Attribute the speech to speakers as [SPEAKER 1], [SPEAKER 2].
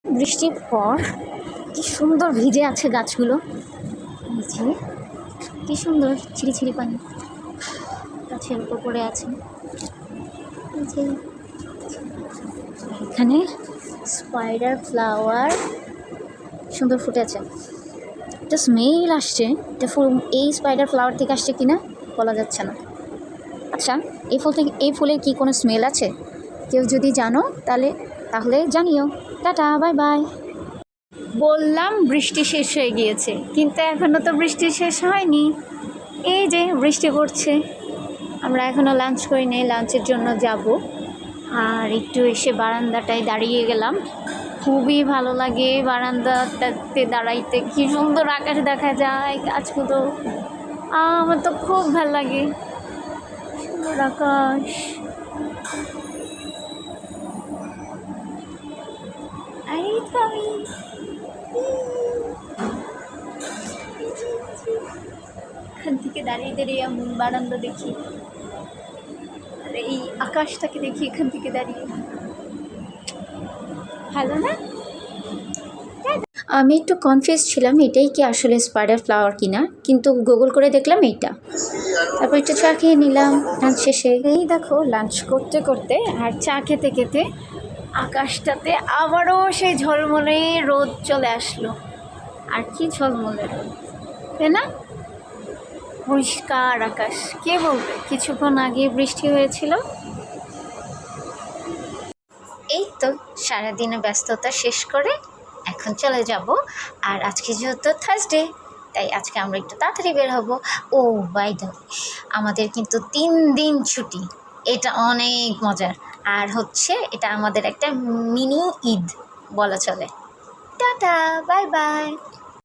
[SPEAKER 1] বৃষ্টির পর কি সুন্দর ভিজে আছে গাছগুলো। নিচে কি সুন্দর ছিড়ি পানি গাছের উপর পড়ে আছে। এখানে স্পাইডার ফ্লাওয়ার সুন্দর ফুটে আছে। একটা স্মেল আসছে, এটা ফুল এই স্পাইডার ফ্লাওয়ার থেকে আসছে কিনা বলা যাচ্ছে না। আচ্ছা, এই ফুলের কি কোনো স্মেল আছে? কেউ যদি জানো তাহলে জানিও। Tata, bye bye. বললাম বৃষ্টি শেষ হয়ে গিয়েছে, কিন্তু এখনও তো বৃষ্টি শেষ হয়নি। এই যে বৃষ্টি পড়ছে, আমরা এখনও লাঞ্চ করিনি, লাঞ্চের জন্য যাব। আর একটু এসে বারান্দাটায় দাঁড়িয়ে গেলাম। খুবই ভালো লাগে বারান্দাটাতে দাঁড়াইতে, কি সুন্দর আকাশ দেখা যায়, গাছগুলো। আমার তো খুব ভালো লাগে, সুন্দর আকাশ। এই তো আমি এখান থেকে দাঁড়িয়ে এমন বারান্দা দেখি, আর এই আকাশটাকে দেখি এখান থেকে দাঁড়িয়ে। ভালো না? আমি একটু কনফিউজ ছিলাম এটাই কি আসলে স্পাইডার ফ্লাওয়ার কিনা, কিন্তু গুগল করে দেখলাম এইটা। তারপর একটু চা খেয়ে নিলাম লাঞ্চ শেষে। এই দেখো লাঞ্চ করতে করতে আর চা খেতে খেতে আকাশটাতে আবারও সেই ঝলমলে রোদ চলে আসলো। আর কি ঝলমলে রোদ, তাই না? পরিষ্কার আকাশ। কে বলবে কিছুক্ষণ আগে বৃষ্টি হয়েছিল। এই তো সারাদিনে ব্যস্ততা শেষ করে এখন চলে যাব। আর আজকে যেহেতু থার্সডে, তাই আজকে আমরা একটু তাড়াতাড়ি বের হব। ও বাই দ্য ওয়ে, আমাদের কিন্তু 3 দিন ছুটি, এটা অনেক মজার। আর হচ্ছে এটা আমাদের একটা মিনি ঈদ বলা চলে। Tata, bye bye.